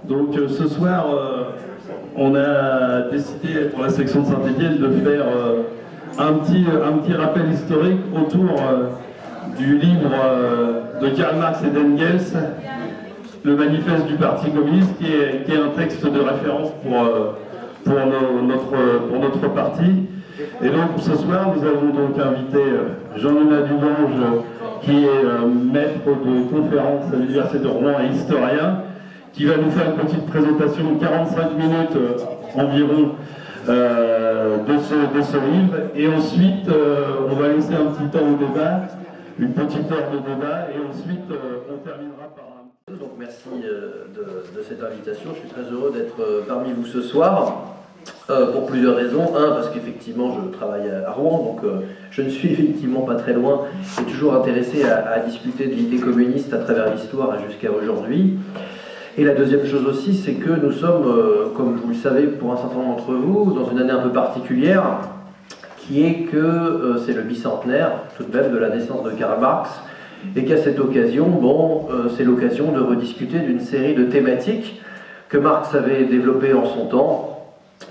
Donc ce soir, on a décidé pour la section de Saint-Étienne de faire un petit rappel historique autour du livre de Karl Marx et d'Engels, le manifeste du Parti communiste, qui est un texte de référence pour notre parti. Et donc ce soir, nous avons donc invité Jean-Noël Dugange, qui est maître de conférence à l'Université de Rouen et historien, qui va nous faire une petite présentation de 45 minutes environ de ce livre. Et ensuite, on va laisser un petit temps au débat, une petite heure de débat, et ensuite on terminera par un... Donc merci de cette invitation. Je suis très heureux d'être parmi vous ce soir. Pour plusieurs raisons. Un, parce qu'effectivement je travaille à Rouen, donc je ne suis effectivement pas très loin et toujours intéressé à discuter de l'idée communiste à travers l'histoire jusqu'à aujourd'hui. Et la deuxième chose aussi, c'est que nous sommes, comme vous le savez pour un certain nombre d'entre vous, dans une année un peu particulière, qui est que c'est le bicentenaire tout de même de la naissance de Karl Marx, et qu'à cette occasion, c'est l'occasion de rediscuter d'une série de thématiques que Marx avait développées en son temps,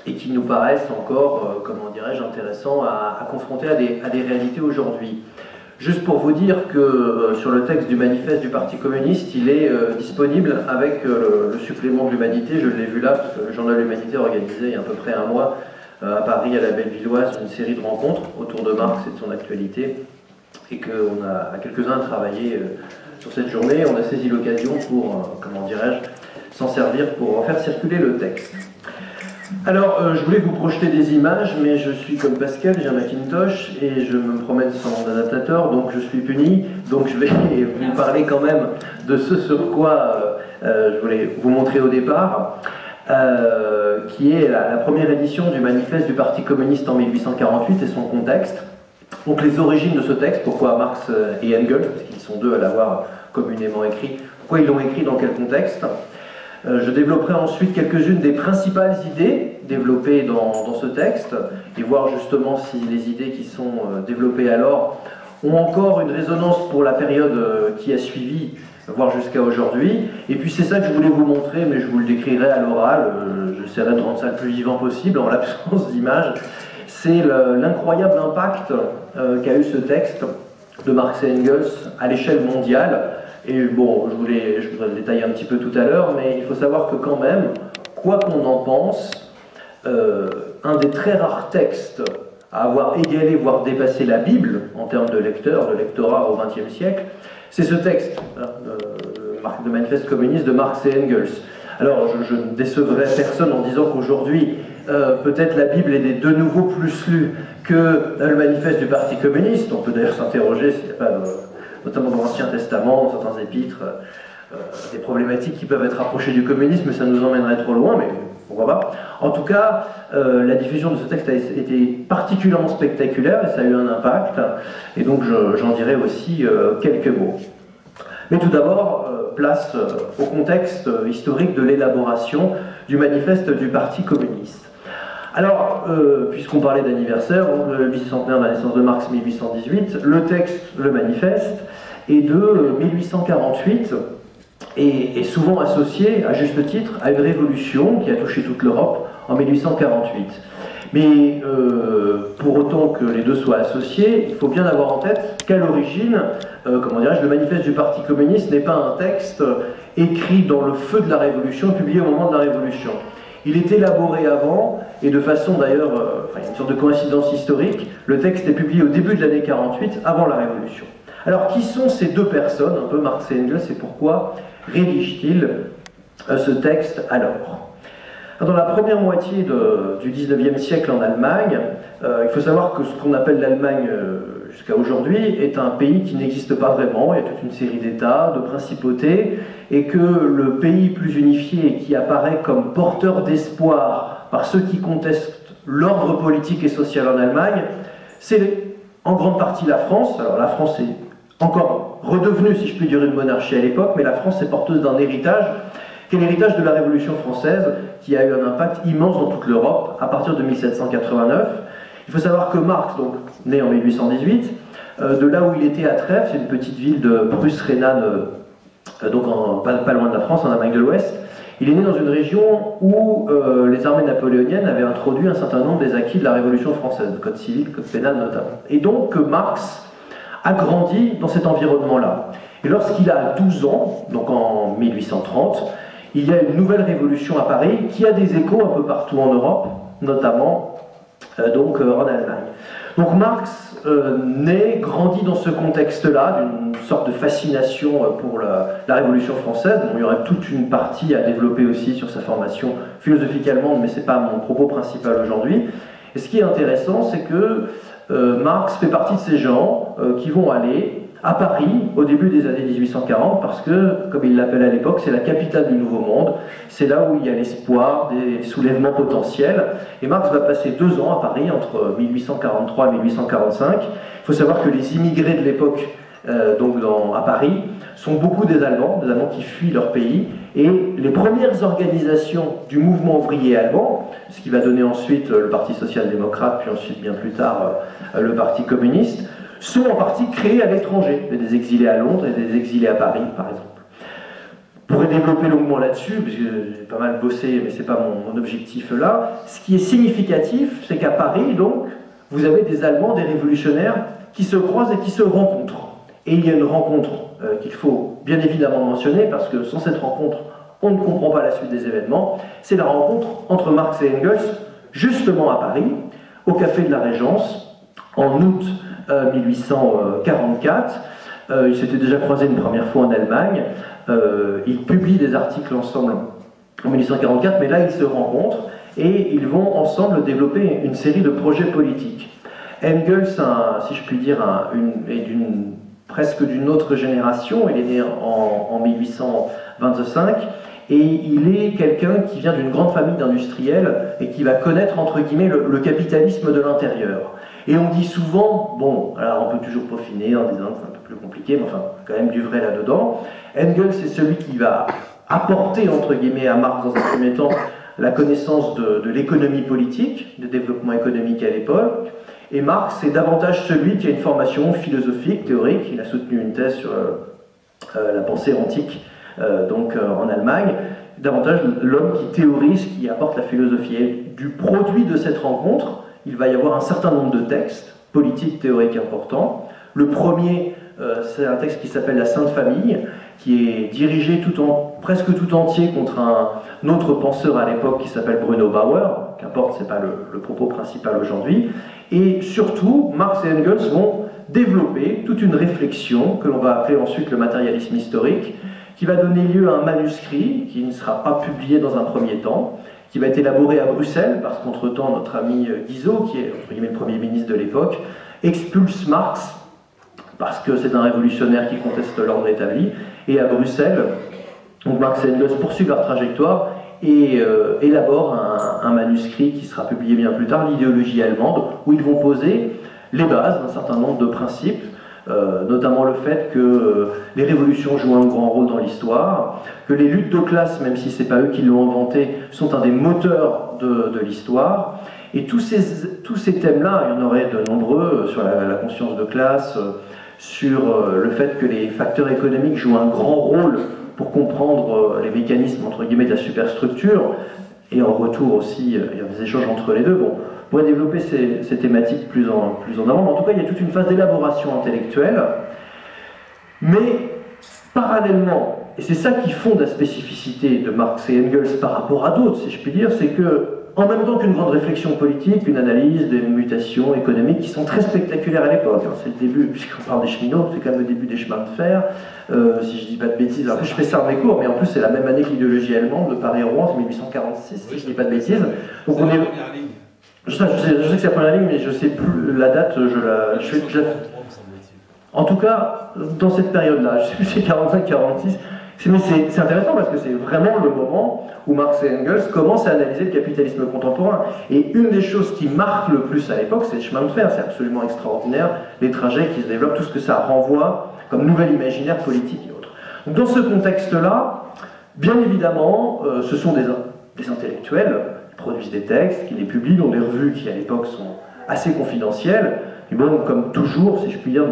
et qui nous paraissent encore, comment dirais-je, intéressants à confronter à des réalités aujourd'hui. Juste pour vous dire que sur le texte du manifeste du Parti communiste, il est disponible avec le supplément de l'Humanité. Je l'ai vu là, parce que le Journal de l'Humanité a organisé il y a à peu près un mois à Paris, à la Bellevilloise, une série de rencontres autour de Marx et de son actualité, et qu'on a quelques-uns travaillé sur cette journée. On a saisi l'occasion pour, comment dirais-je, s'en servir pour en faire circuler le texte. Alors, je voulais vous projeter des images, mais je suis comme Pascal, j'ai un Macintosh et je me promène sans mon adaptateur, donc je suis puni. Donc je vais vous parler quand même de ce sur quoi je voulais vous montrer au départ, qui est la première édition du manifeste du Parti communiste en 1848 et son contexte. Donc les origines de ce texte, pourquoi Marx et Engels, parce qu'ils sont deux à l'avoir communément écrit, pourquoi ils l'ont écrit, dans quel contexte. Je développerai ensuite quelques-unes des principales idées développées dans ce texte, et voir justement si les idées qui sont développées alors ont encore une résonance pour la période qui a suivi, voire jusqu'à aujourd'hui. Et puis c'est ça que je voulais vous montrer, mais je vous le décrirai à l'oral, j'essaierai de rendre ça le plus vivant possible en l'absence d'images. C'est l'incroyable impact qu'a eu ce texte de Marx et Engels à l'échelle mondiale. Et bon, je voudrais le détailler un petit peu tout à l'heure, mais il faut savoir que quand même, quoi qu'on en pense, un des très rares textes à avoir égalé, voire dépassé la Bible, en termes de lectorat au XXe siècle, c'est ce texte, de manifeste communiste de Marx et Engels. Alors, je ne décevrai personne en disant qu'aujourd'hui, peut-être la Bible est de nouveau plus lue que le manifeste du Parti communiste. On peut d'ailleurs s'interroger s'il n'y a pas notamment dans l'Ancien Testament, dans certains épîtres, des problématiques qui peuvent être approchées du communisme, mais ça nous emmènerait trop loin, mais pourquoi pas. En tout cas, la diffusion de ce texte a été particulièrement spectaculaire, et ça a eu un impact, et donc j'en dirai aussi quelques mots. Mais tout d'abord, place au contexte historique de l'élaboration du manifeste du Parti communiste. Alors, puisqu'on parlait d'anniversaire, le bicentenaire de la naissance de Marx 1818, le texte, le manifeste, est de 1848 et est souvent associé, à juste titre, à une révolution qui a touché toute l'Europe en 1848. Mais pour autant que les deux soient associés, il faut bien avoir en tête qu'à l'origine, comment dirais-je, le manifeste du Parti communiste n'est pas un texte écrit dans le feu de la Révolution, publié au moment de la Révolution. Il est élaboré avant, et de façon d'ailleurs, une sorte de coïncidence historique, le texte est publié au début de l'année 48, avant la Révolution. Alors qui sont ces deux personnes, un peu Marx et Engels, et pourquoi rédigent-ils ce texte alors? Dans la première moitié du XIXe siècle en Allemagne, il faut savoir que ce qu'on appelle l'Allemagne jusqu'à aujourd'hui est un pays qui n'existe pas vraiment. Il y a toute une série d'États, de principautés, et que le pays plus unifié et qui apparaît comme porteur d'espoir par ceux qui contestent l'ordre politique et social en Allemagne, c'est en grande partie la France. Alors la France est encore redevenue, si je puis dire, une monarchie à l'époque, mais la France est porteuse d'un héritage qui est l'héritage de la Révolution française, qui a eu un impact immense dans toute l'Europe à partir de 1789. Il faut savoir que Marx, donc, né en 1818, de là où il était à Trèves, c'est une petite ville de Prusse rhénane, donc pas loin de la France, en Amérique de l'Ouest, Il est né dans une région où les armées napoléoniennes avaient introduit un certain nombre des acquis de la Révolution française, le code civil, le code pénal notamment. Et donc Marx a grandi dans cet environnement-là. Et lorsqu'il a 12 ans, donc en 1830, il y a une nouvelle révolution à Paris qui a des échos un peu partout en Europe, notamment en Allemagne. Donc Marx naît, grandit dans ce contexte-là, d'une sorte de fascination pour la Révolution française. Bon, il y aurait toute une partie à développer aussi sur sa formation philosophique allemande, mais ce n'est pas mon propos principal aujourd'hui. Et ce qui est intéressant, c'est que Marx fait partie de ces gens qui vont aller à Paris au début des années 1840 parce que, comme il l'appelle à l'époque, c'est la capitale du Nouveau Monde, c'est là où il y a l'espoir des soulèvements potentiels. Et Marx va passer 2 ans à Paris entre 1843 et 1845. Il faut savoir que les immigrés de l'époque à Paris sont beaucoup des Allemands qui fuient leur pays, et les premières organisations du mouvement ouvrier allemand, ce qui va donner ensuite le Parti social-démocrate, puis ensuite bien plus tard le Parti communiste, sont en partie créés à l'étranger. Il y a des exilés à Londres et des exilés à Paris, par exemple. Je pourrais développer longuement là-dessus, parce que j'ai pas mal bossé, mais ce n'est pas mon objectif là. Ce qui est significatif, c'est qu'à Paris, donc, vous avez des Allemands, des révolutionnaires, qui se croisent et qui se rencontrent. Et il y a une rencontre qu'il faut bien évidemment mentionner, parce que sans cette rencontre, on ne comprend pas la suite des événements. C'est la rencontre entre Marx et Engels, justement à Paris, au Café de la Régence, en août 1844. Ils s'étaient déjà croisés une première fois en Allemagne. Ils publient des articles ensemble en 1844, mais là ils se rencontrent et ils vont ensemble développer une série de projets politiques. Engels, si je puis dire, est presque d'une autre génération. Il est né en 1825 et il est quelqu'un qui vient d'une grande famille d'industriels et qui va connaître, entre guillemets, le capitalisme de l'intérieur. Et on dit souvent, bon, alors on peut toujours peaufiner en disant que c'est un peu plus compliqué, mais enfin, quand même du vrai là-dedans. Engels, c'est celui qui va apporter, entre guillemets, à Marx dans un premier temps, la connaissance de l'économie politique, du développement économique à l'époque. Et Marx, c'est davantage celui qui a une formation philosophique, théorique. Il a soutenu une thèse sur la pensée antique, en Allemagne. Davantage l'homme qui théorise, qui apporte la philosophie. Et du produit de cette rencontre, il va y avoir un certain nombre de textes politiques, théoriques importants. Le premier, c'est un texte qui s'appelle La Sainte Famille, qui est dirigé presque tout entier contre un autre penseur à l'époque qui s'appelle Bruno Bauer. Qu'importe, ce n'est pas le propos principal aujourd'hui. Et surtout, Marx et Engels vont développer toute une réflexion que l'on va appeler ensuite le matérialisme historique, qui va donner lieu à un manuscrit qui ne sera pas publié dans un premier temps, qui va être élaboré à Bruxelles, parce qu'entre-temps, notre ami Guizot, qui est entre guillemets, le Premier ministre de l'époque, expulse Marx, parce que c'est un révolutionnaire qui conteste l'ordre établi, et à Bruxelles, donc Marx et Engels poursuivent leur trajectoire et élaborent un manuscrit qui sera publié bien plus tard, l'idéologie allemande, où ils vont poser les bases d'un certain nombre de principes, notamment le fait que les révolutions jouent un grand rôle dans l'histoire, que les luttes de classe, même si ce n'est pas eux qui l'ont inventé, sont un des moteurs de l'histoire. Et tous ces thèmes-là, il y en aurait de nombreux, sur la conscience de classe, sur le fait que les facteurs économiques jouent un grand rôle pour comprendre les mécanismes, entre guillemets, de la superstructure, et en retour aussi, il y a des échanges entre les deux. Bon, on pourrait développer ces thématiques plus en avant, mais en tout cas, il y a toute une phase d'élaboration intellectuelle. Mais, parallèlement, et c'est ça qui fonde la spécificité de Marx et Engels par rapport à d'autres, si je puis dire, c'est que, en même temps qu'une grande réflexion politique, une analyse des mutations économiques qui sont très spectaculaires à l'époque, c'est le début, puisqu'on parle des cheminots, c'est quand même le début des chemins de fer, si je dis pas de bêtises, alors je fais ça en mes cours, mais en plus c'est la même année que l'idéologie allemande, de Paris-Rouen, c'est 1846, si je dis pas de bêtises. Donc on est... Je sais que c'est la première ligne, mais je sais plus la date, En tout cas, dans cette période-là, je sais plus si c'est 45-46, mais c'est intéressant parce que c'est vraiment le moment où Marx et Engels commencent à analyser le capitalisme contemporain. Et une des choses qui marque le plus à l'époque, c'est le chemin de fer. C'est absolument extraordinaire, les trajets qui se développent, tout ce que ça renvoie comme nouvel imaginaire politique et autres. Donc dans ce contexte-là, bien évidemment, ce sont des intellectuels qui produisent des textes, qui les publient dans des revues qui à l'époque sont assez confidentielles. Et bon, comme toujours, si je puis dire,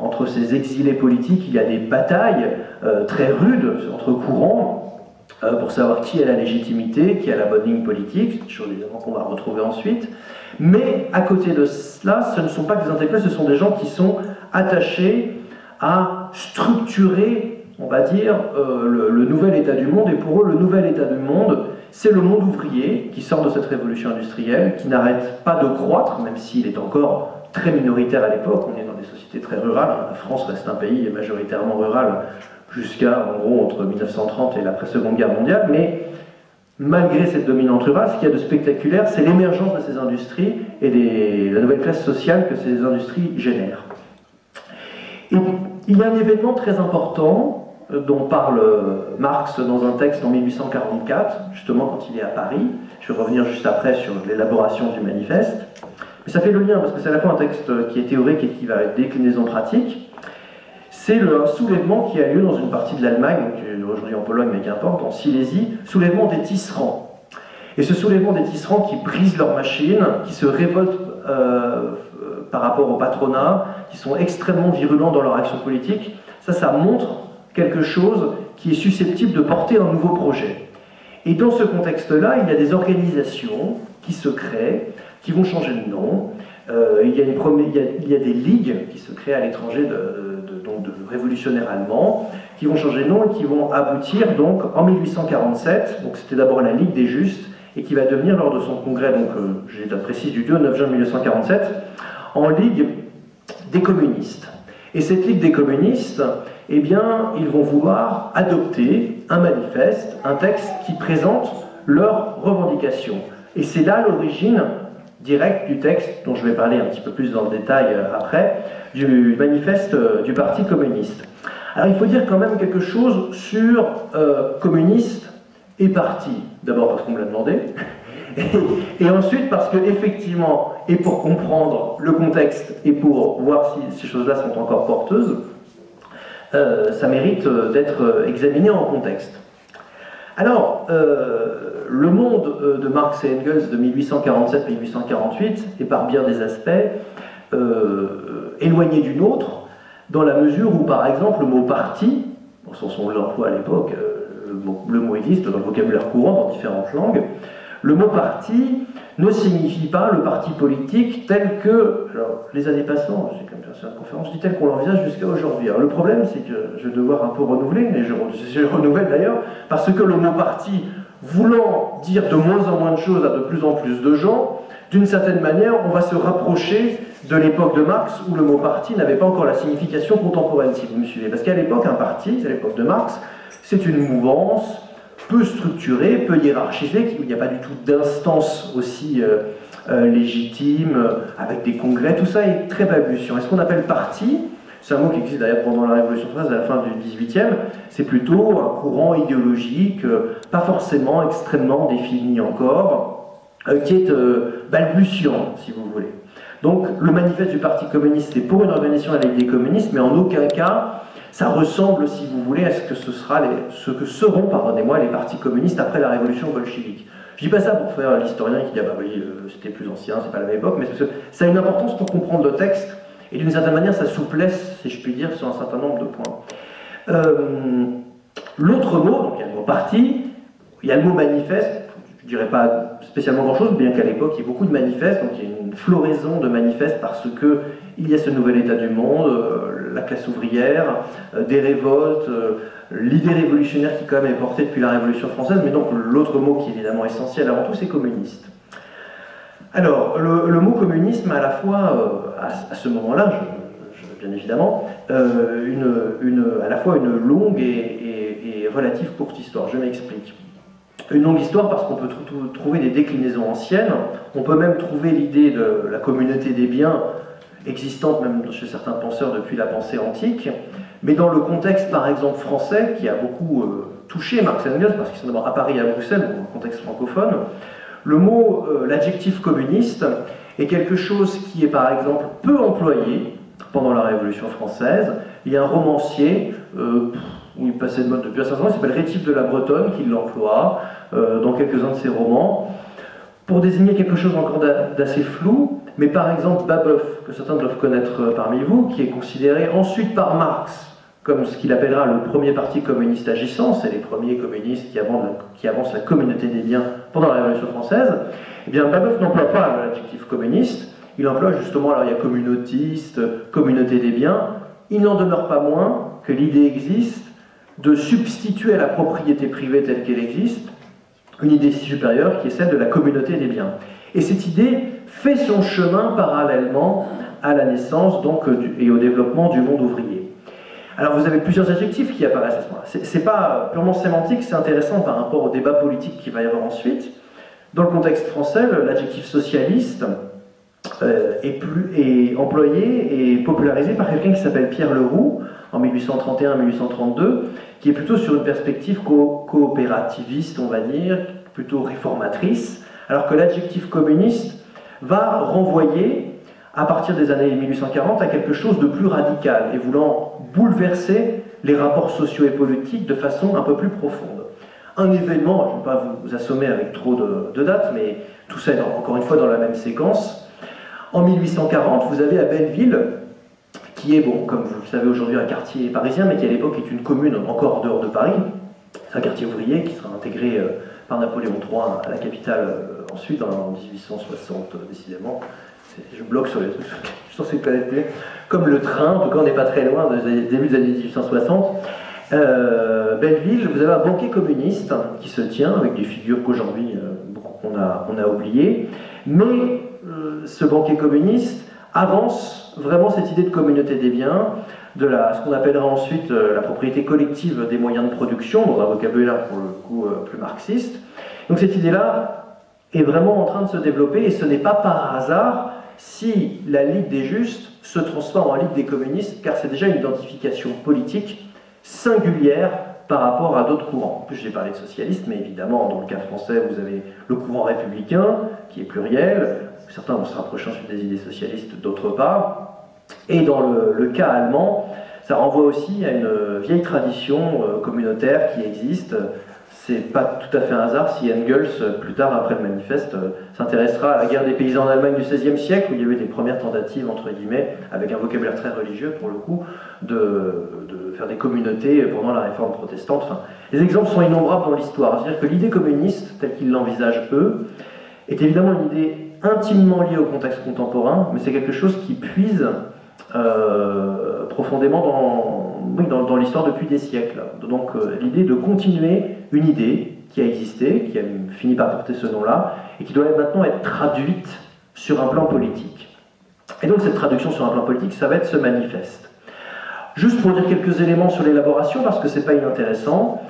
entre ces exilés politiques, il y a des batailles très rudes entre courants. pour savoir qui a la légitimité, qui a la bonne ligne politique, c'est chose évidemment qu'on va retrouver ensuite. Mais à côté de cela, ce ne sont pas que des intellectuels, ce sont des gens qui sont attachés à structurer, on va dire, le nouvel état du monde. Et pour eux, le nouvel état du monde, c'est le monde ouvrier qui sort de cette révolution industrielle, qui n'arrête pas de croître, même s'il est encore très minoritaire à l'époque. On est dans des sociétés très rurales. La France reste un pays majoritairement rural jusqu'à, en gros, entre 1930 et l'après-seconde guerre mondiale. Mais malgré cette dominante rurale, ce qu'il y a de spectaculaire, c'est l'émergence de ces industries et la nouvelle classe sociale que ces industries génèrent. Et il y a un événement très important dont parle Marx dans un texte en 1844, justement quand il est à Paris. Je vais revenir juste après sur l'élaboration du manifeste. Mais ça fait le lien, parce que c'est à la fois un texte qui est théorique et qui va être déclinaison pratique. C'est un soulèvement qui a lieu dans une partie de l'Allemagne, aujourd'hui en Pologne, mais qu'importe, en Silésie, soulèvement des tisserands. Et ce soulèvement des tisserands qui brisent leurs machines, qui se révoltent par rapport au patronat, qui sont extrêmement virulents dans leur action politique, ça montre quelque chose qui est susceptible de porter un nouveau projet. Et dans ce contexte-là, il y a des organisations qui se créent, qui vont changer de nom. Il y a des ligues qui se créent à l'étranger donc de révolutionnaires allemands, qui vont changer de nom et qui vont aboutir donc en 1847, donc c'était d'abord la Ligue des Justes, et qui va devenir lors de son congrès, donc j'ai la date précise du 2 9 juin 1947, en Ligue des communistes. Et cette Ligue des communistes, eh bien, ils vont vouloir adopter un manifeste, un texte qui présente leurs revendications. Et c'est là l'origine directe du texte, dont je vais parler un petit peu plus dans le détail après, du manifeste du Parti communiste. Alors il faut dire quand même quelque chose sur communistes et parti. D'abord parce qu'on me l'a demandé, et ensuite parce que effectivement, et pour comprendre le contexte et pour voir si ces choses-là sont encore porteuses, ça mérite d'être examiné en contexte. Alors, le monde de Marx et Engels de 1847-1848 est par bien des aspects éloigné du nôtre, dans la mesure où, par exemple, le mot parti, sans son emploi à l'époque, le mot existe dans le vocabulaire courant dans différentes langues, le mot parti ne signifie pas le parti politique tel que, alors les années passant, j'ai quand même fait une conférence, je dis tel qu'on l'envisage jusqu'à aujourd'hui. Alors le problème, c'est que je vais devoir un peu renouveler, et je renouvelle d'ailleurs, parce que le mot parti, voulant dire de moins en moins de choses à de plus en plus de gens, d'une certaine manière, on va se rapprocher de l'époque de Marx, où le mot parti n'avait pas encore la signification contemporaine, si vous me suivez. Parce qu'à l'époque, un parti, c'est l'époque de Marx, c'est une mouvance peu structurée, peu hiérarchisée, où il n'y a pas du tout d'instance aussi légitime, avec des congrès, tout ça est très balbutiant. Et ce qu'on appelle parti, c'est un mot qui existe d'ailleurs pendant la Révolution française à la fin du XVIIIe, c'est plutôt un courant idéologique, pas forcément extrêmement défini encore, qui est balbutiant, si vous voulez. Donc le manifeste du Parti communiste, c'est pour une organisation de la Ligue des communistes, mais en aucun cas ça ressemble, si vous voulez, à ce que seront, pardonnez-moi, les partis communistes après la révolution bolchevique. Je dis pas ça pour faire l'historien qui dit « ah bah oui, c'était plus ancien, c'est pas la même époque », mais parce que ça a une importance pour comprendre le texte, et d'une certaine manière ça souplesse, si je puis dire, sur un certain nombre de points. L'autre mot, donc il y a le mot parti, il y a le mot manifeste, je ne dirais pas spécialement grand-chose, bien qu'à l'époque il y ait beaucoup de manifestes, donc il y a une floraison de manifestes parce qu'il y a ce nouvel état du monde, la classe ouvrière, des révoltes, l'idée révolutionnaire qui quand même est portée depuis la Révolution française, mais donc l'autre mot qui est évidemment essentiel avant tout, c'est communiste. Alors, le mot communisme a à la fois, à ce moment-là, bien évidemment, à la fois une longue et relative courte histoire. Je m'explique. Une longue histoire parce qu'on peut trouver des déclinaisons anciennes, on peut même trouver l'idée de la communauté des biens existante même chez certains penseurs depuis la pensée antique, mais dans le contexte par exemple français qui a beaucoup touché Marx et Engels parce qu'ils sont d'abord à Paris et à Bruxelles, dans le contexte francophone, le mot, l'adjectif communiste est quelque chose qui est par exemple peu employé pendant la Révolution française. Il y a un romancier où il passait de mode depuis un certain temps, il s'appelle Rétif de la Bretonne, qui l'emploie dans quelques-uns de ses romans, pour désigner quelque chose encore d'assez flou, mais par exemple Babeuf, que certains doivent connaître parmi vous, qui est considéré ensuite par Marx comme ce qu'il appellera le premier parti communiste agissant, c'est les premiers communistes qui avancent la communauté des biens pendant la Révolution française, eh bien Babeuf n'emploie pas l'adjectif communiste, il emploie justement, alors il y a communautiste, communauté des biens, il n'en demeure pas moins que l'idée existe de substituer à la propriété privée telle qu'elle existe une idée supérieure qui est celle de la communauté des biens. Et cette idée fait son chemin parallèlement à la naissance donc, et au développement du monde ouvrier. Alors vous avez plusieurs adjectifs qui apparaissent à ce moment-là. C'est pas purement sémantique, c'est intéressant par rapport au débat politique qu'il va y avoir ensuite. Dans le contexte français, l'adjectif socialiste est employé et popularisé par quelqu'un qui s'appelle Pierre Leroux en 1831-1832, qui est plutôt sur une perspective coopérativiste, on va dire, plutôt réformatrice, alors que l'adjectif communiste va renvoyer, à partir des années 1840, à quelque chose de plus radical, et voulant bouleverser les rapports sociaux et politiques de façon un peu plus profonde. Un événement, je ne vais pas vous assommer avec trop de dates, mais tout ça est encore une fois dans la même séquence. En 1840, vous avez à Belleville, qui est, bon, comme vous le savez aujourd'hui, un quartier parisien, mais qui à l'époque est une commune encore en dehors de Paris. C'est un quartier ouvrier qui sera intégré par Napoléon III à la capitale ensuite, en 1860, décidément. Je bloque sur les trucs, je suis censé connaître plus. Comme le train, en tout cas on n'est pas très loin des débuts des années 1860. Belleville, vous avez un banquet communiste qui se tient, avec des figures qu'aujourd'hui on a oubliées. Mais ce banquet communiste avance vraiment cette idée de communauté des biens, de ce qu'on appellera ensuite la propriété collective des moyens de production, dans un vocabulaire pour le coup plus marxiste. Donc cette idée-là est vraiment en train de se développer, et ce n'est pas par hasard si la Ligue des Justes se transforme en Ligue des communistes, car c'est déjà une identification politique singulière par rapport à d'autres courants. En plus, j'ai parlé de socialistes, mais évidemment, dans le cas français, vous avez le courant républicain, qui est pluriel, certains vont se rapprocher ensuite des idées socialistes, d'autre part, et dans le cas allemand, ça renvoie aussi à une vieille tradition communautaire qui existe. C'est pas tout à fait un hasard si Engels, plus tard après le manifeste, s'intéressera à la guerre des paysans en Allemagne du XVIe siècle, où il y avait des premières tentatives, entre guillemets, avec un vocabulaire très religieux pour le coup, de faire des communautés pendant la réforme protestante. Enfin, les exemples sont innombrables dans l'histoire. C'est-à-dire que l'idée communiste, telle qu'ils l'envisagent eux, est évidemment une idée intimement liée au contexte contemporain, mais c'est quelque chose qui puise profondément dans l'histoire depuis des siècles. Donc l'idée de continuer une idée qui a existé, qui a fini par porter ce nom-là, et qui doit maintenant être traduite sur un plan politique. Et donc cette traduction sur un plan politique, ça va être ce manifeste. Juste pour dire quelques éléments sur l'élaboration, parce que c'est pas inintéressant,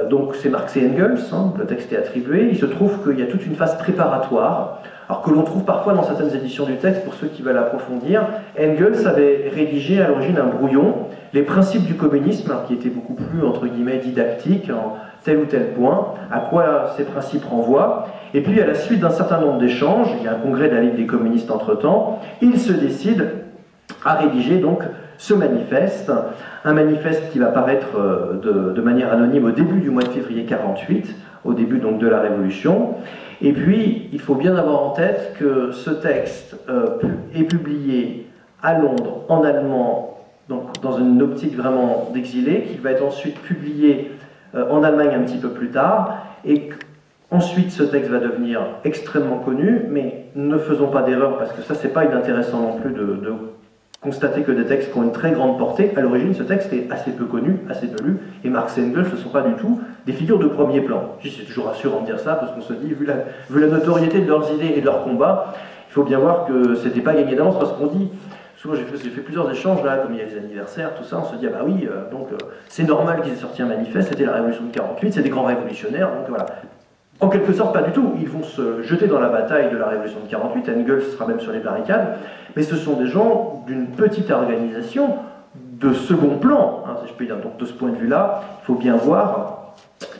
donc c'est Marx et Engels, le texte est attribué, il se trouve qu'il y a toute une phase préparatoire, alors que l'on trouve parfois dans certaines éditions du texte, pour ceux qui veulent approfondir. Engels avait rédigé à l'origine un brouillon, les principes du communisme, qui était beaucoup plus, entre guillemets, didactique, en tel ou tel point, à quoi ces principes renvoient. Et puis, à la suite d'un certain nombre d'échanges, il y a un congrès de la Ligue des communistes entre-temps, il se décide à rédiger donc ce manifeste, un manifeste qui va paraître de manière anonyme au début du mois de février 1948, au début donc de la Révolution. Et puis, il faut bien avoir en tête que ce texte est publié à Londres, en allemand, donc dans une optique vraiment d'exilé, qui va être ensuite publié en Allemagne un petit peu plus tard, et ensuite ce texte va devenir extrêmement connu, mais ne faisons pas d'erreur, parce que ça, c'est pas inintéressant non plus de constater que des textes qui ont une très grande portée, à l'origine, ce texte est assez peu connu, assez peu lu, et Marx et Engels ne sont pas du tout des figures de premier plan. C'est toujours rassurant de dire ça, parce qu'on se dit, vu la notoriété de leurs idées et de leurs combats, il faut bien voir que c'était pas gagné d'avance, parce qu'on dit, souvent j'ai fait plusieurs échanges, là, comme il y a les anniversaires, tout ça, on se dit, ah bah oui, c'est normal qu'ils aient sorti un manifeste, c'était la Révolution de 48, c'est des grands révolutionnaires, donc voilà. En quelque sorte, pas du tout. Ils vont se jeter dans la bataille de la Révolution de 48, Engels sera même sur les barricades, mais ce sont des gens d'une petite organisation de second plan, si je peux dire. Donc de ce point de vue-là, il faut bien voir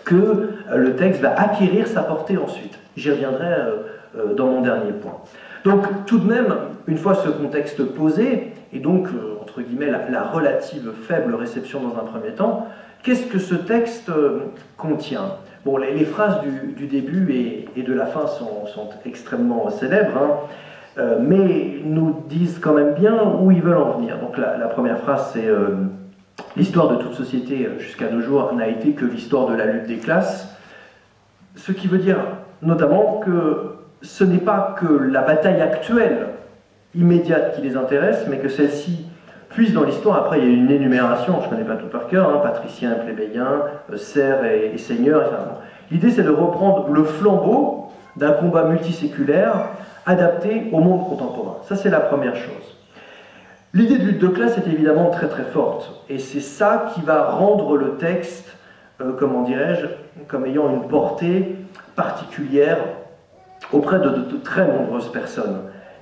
que le texte va acquérir sa portée ensuite. J'y reviendrai dans mon dernier point. Donc tout de même, une fois ce contexte posé, et donc, entre guillemets, la relative faible réception dans un premier temps, qu'est-ce que ce texte contient ? Bon, les phrases du début et de la fin sont extrêmement célèbres, mais nous disent quand même bien où ils veulent en venir. Donc la première phrase, c'est l'histoire de toute société jusqu'à nos jours n'a été que l'histoire de la lutte des classes, ce qui veut dire notamment que ce n'est pas que la bataille actuelle, immédiate, qui les intéresse, mais que celle-ci puise dans l'histoire. Après, il y a une énumération, je ne connais pas tout par cœur, hein, patriciens et plébéiens, serfs et seigneurs, etc. L'idée, c'est de reprendre le flambeau d'un combat multiséculaire adapté au monde contemporain. Ça, c'est la première chose. L'idée de lutte de classe est évidemment très très forte, et c'est ça qui va rendre le texte, comment dirais-je, comme ayant une portée particulière auprès de très nombreuses personnes.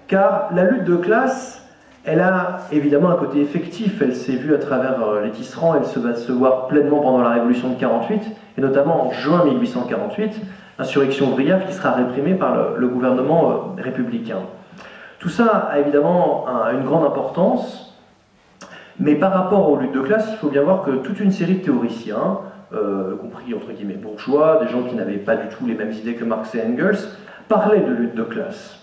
Car la lutte de classe, elle a évidemment un côté effectif, elle s'est vue à travers les tisserands, elle va se voir pleinement pendant la Révolution de 48, et notamment en juin 1848, insurrection ouvrière qui sera réprimée par le gouvernement républicain. Tout ça a évidemment une grande importance, mais par rapport aux luttes de classe, il faut bien voir que toute une série de théoriciens, compris entre guillemets bourgeois, des gens qui n'avaient pas du tout les mêmes idées que Marx et Engels, parlaient de lutte de classe.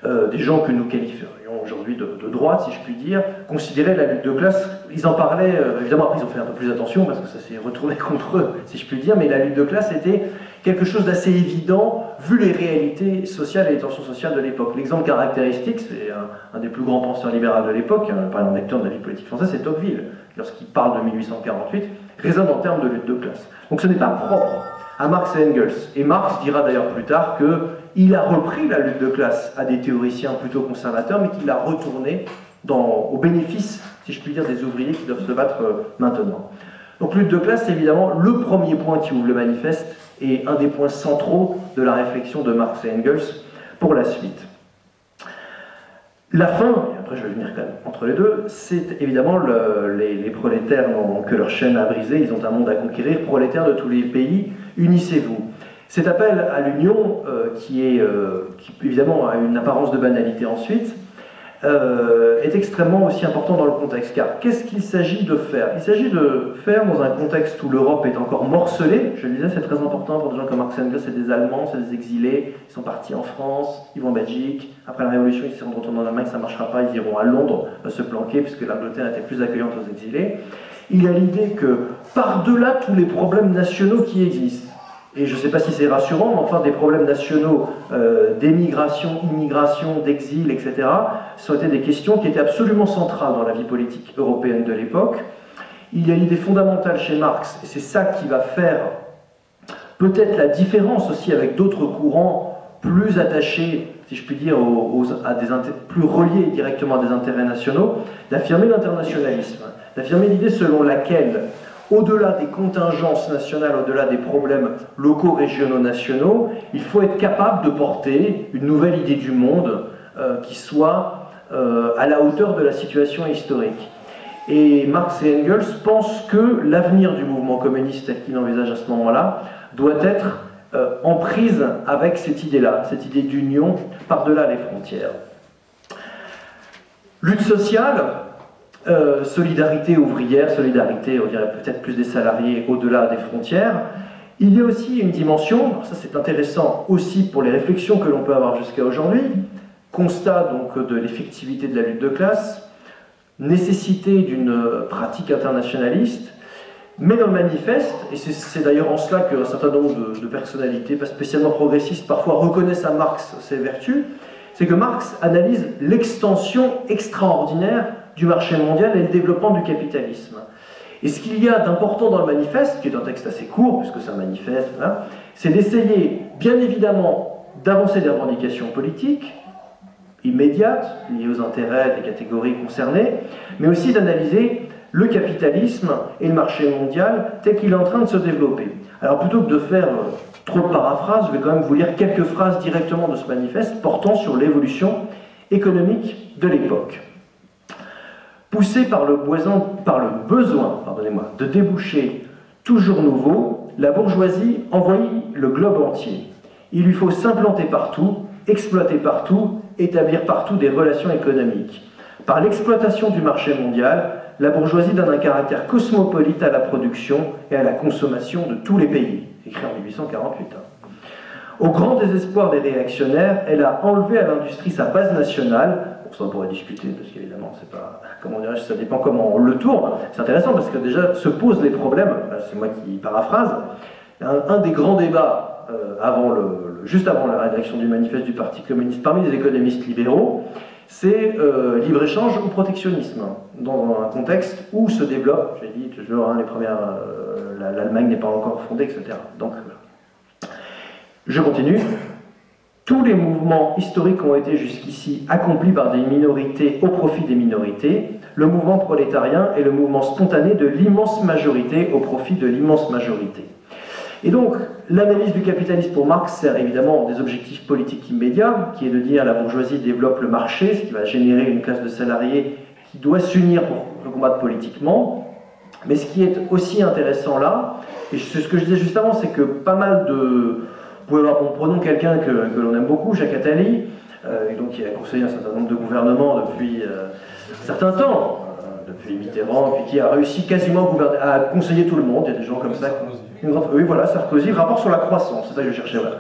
Des gens que nous qualifierions aujourd'hui de droite, si je puis dire, considéraient la lutte de classe, ils en parlaient, évidemment après ils ont fait un peu plus attention parce que ça s'est retourné contre eux, si je puis dire, mais la lutte de classe était quelque chose d'assez évident vu les réalités sociales et les tensions sociales de l'époque. L'exemple caractéristique, c'est un des plus grands penseurs libéraux de l'époque, par exemple acteur de la vie politique française, c'est Tocqueville, lorsqu'il parle de 1848, raisonne en termes de lutte de classe. Donc ce n'est pas propre à Marx et Engels, et Marx dira d'ailleurs plus tard que il a repris la lutte de classe à des théoriciens plutôt conservateurs, mais qu'il l'a retournée au bénéfice, si je puis dire, des ouvriers qui doivent se battre maintenant. Donc lutte de classe, c'est évidemment le premier point qui ouvre le manifeste et un des points centraux de la réflexion de Marx et Engels pour la suite. La fin, et après je vais venir quand même entre les deux, c'est évidemment les prolétaires que leur chaîne a brisé, ils ont un monde à conquérir, prolétaires de tous les pays, unissez-vous. Cet appel à l'union, qui évidemment a une apparence de banalité ensuite, est extrêmement aussi important dans le contexte. Car qu'est-ce qu'il s'agit de faire? Il s'agit de faire dans un contexte où l'Europe est encore morcelée. Je le disais, c'est très important pour des gens comme Marx et Engels, c'est des Allemands, c'est des exilés. Ils sont partis en France, ils vont en Belgique. Après la Révolution, ils seront retournés en Allemagne, ça ne marchera pas, ils iront à Londres se planquer, puisque l'Angleterre était plus accueillante aux exilés. Il y a l'idée que, par-delà tous les problèmes nationaux qui existent, et je ne sais pas si c'est rassurant, mais enfin des problèmes nationaux d'émigration, immigration, d'exil, etc., ça ont été des questions qui étaient absolument centrales dans la vie politique européenne de l'époque. Il y a l'idée fondamentale chez Marx, et c'est ça qui va faire peut-être la différence aussi avec d'autres courants plus attachés, si je puis dire, plus reliés directement à des intérêts nationaux, d'affirmer l'internationalisme, d'affirmer l'idée selon laquelle au-delà des contingences nationales, au-delà des problèmes locaux, régionaux, nationaux, il faut être capable de porter une nouvelle idée du monde qui soit à la hauteur de la situation historique. Et Marx et Engels pensent que l'avenir du mouvement communiste tel qu'il l'envisage à ce moment-là doit être en prise avec cette idée-là, cette idée d'union par-delà les frontières. Lutte sociale, solidarité ouvrière, solidarité, on dirait peut-être plus des salariés au-delà des frontières. Il y a aussi une dimension, ça c'est intéressant aussi pour les réflexions que l'on peut avoir jusqu'à aujourd'hui, constat donc de l'effectivité de la lutte de classe, nécessité d'une pratique internationaliste, mais dans le manifeste, et c'est d'ailleurs en cela qu'un certain nombre de personnalités, pas spécialement progressistes, parfois reconnaissent à Marx ses vertus, c'est que Marx analyse l'extension extraordinaire du marché mondial et le développement du capitalisme. Et ce qu'il y a d'important dans le manifeste, qui est un texte assez court, puisque c'est un manifeste, voilà, c'est d'essayer, bien évidemment, d'avancer des revendications politiques, immédiates, liées aux intérêts des catégories concernées, mais aussi d'analyser le capitalisme et le marché mondial tel qu'il est en train de se développer. Alors plutôt que de faire trop de paraphrases, je vais quand même vous lire quelques phrases directement de ce manifeste portant sur l'évolution économique de l'époque. Poussé par le besoin de débouchés toujours nouveaux, la bourgeoisie envahit le globe entier. Il lui faut s'implanter partout, exploiter partout, établir partout des relations économiques. Par l'exploitation du marché mondial, la bourgeoisie donne un caractère cosmopolite à la production et à la consommation de tous les pays. Écrit en 1848. Au grand désespoir des réactionnaires, elle a enlevé à l'industrie sa base nationale, Bon, ça on pourrait discuter, parce qu'évidemment, c'est pas, comment dirais-je, ça dépend comment on le tourne. C'est intéressant parce que déjà se posent les problèmes, c'est moi qui paraphrase, un des grands débats juste avant la rédaction du manifeste du Parti communiste parmi les économistes libéraux, c'est libre-échange ou protectionnisme, dans un contexte où se développe, j'ai dit toujours, l'Allemagne n'est pas encore fondée, etc. Donc, je continue. Tous les mouvements historiques ont été jusqu'ici accomplis par des minorités au profit des minorités. Le mouvement prolétarien est le mouvement spontané de l'immense majorité au profit de l'immense majorité. Et donc, l'analyse du capitalisme pour Marx sert évidemment des objectifs politiques immédiats, qui est de dire la bourgeoisie développe le marché, ce qui va générer une classe de salariés qui doit s'unir pour le combattre politiquement. Mais ce qui est aussi intéressant là, et c'est ce que je disais juste avant, c'est que pas mal de... Prenons quelqu'un que l'on aime beaucoup, Jacques Attali, donc qui a conseillé un certain nombre de gouvernements depuis un certain temps, depuis Mitterrand, puis qui a réussi quasiment à conseiller tout le monde. Il y a des gens comme ça. Oui, voilà, Sarkozy, rapport sur la croissance, c'est ça que je cherchais. Voilà.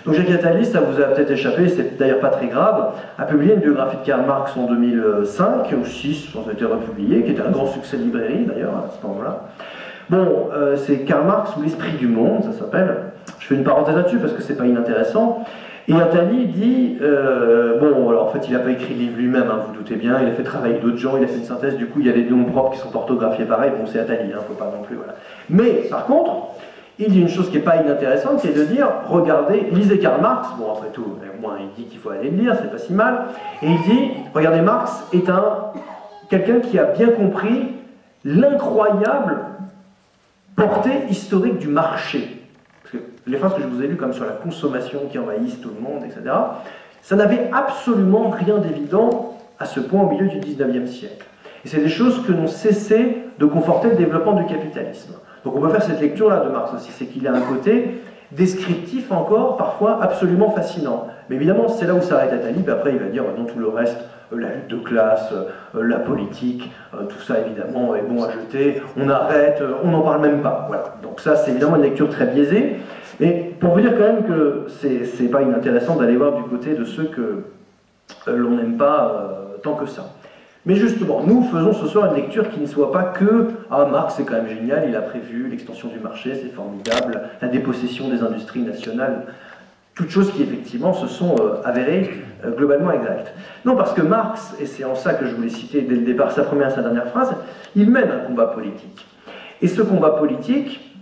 Donc Jacques Attali, ça vous a peut-être échappé, c'est d'ailleurs pas très grave, a publié une biographie de Karl Marx en 2005, ou 6, quand ça a été republié, qui était un grand succès de librairie d'ailleurs à ce moment-là. Bon, c'est Karl Marx ou l'esprit du monde, ça s'appelle. Je fais une parenthèse là-dessus parce que c'est pas inintéressant. Et Attali dit, bon, alors en fait il n'a pas écrit le livre lui-même, hein, vous doutez bien, il a fait travailler d'autres gens, il a fait une synthèse, du coup il y a des noms propres qui sont orthographiés pareil, bon c'est Attali, hein, faut pas non plus, voilà. Mais par contre, il dit une chose qui n'est pas inintéressante, qui est de dire, regardez, lisez Karl Marx, bon après tout, au moins il dit qu'il faut aller le lire, c'est pas si mal, et il dit, regardez, Marx est quelqu'un qui a bien compris l'incroyable portée historique du marché. Parce que les phrases que je vous ai lues comme sur la consommation qui envahisse tout le monde, etc., ça n'avait absolument rien d'évident à ce point au milieu du 19e siècle. Et c'est des choses que n'ont cessé de conforter le développement du capitalisme. Donc on peut faire cette lecture-là de Marx aussi, c'est qu'il a un côté descriptif encore, parfois absolument fascinant. Mais évidemment, c'est là où s'arrête Attali, puis après il va dire non, tout le reste, la lutte de classe, la politique, tout ça évidemment est bon à jeter, on arrête, on n'en parle même pas. Voilà. Donc ça c'est évidemment une lecture très biaisée, mais pour vous dire quand même que c'est pas inintéressant d'aller voir du côté de ceux que l'on n'aime pas tant que ça. Mais justement, nous faisons ce soir une lecture qui ne soit pas que « Ah, Marx c'est quand même génial, il a prévu l'extension du marché, c'est formidable, la dépossession des industries nationales », toutes choses qui effectivement se sont avérées globalement exactes. Non, parce que Marx, et c'est en ça que je voulais citer dès le départ sa première et sa dernière phrase, il mène un combat politique. Et ce combat politique,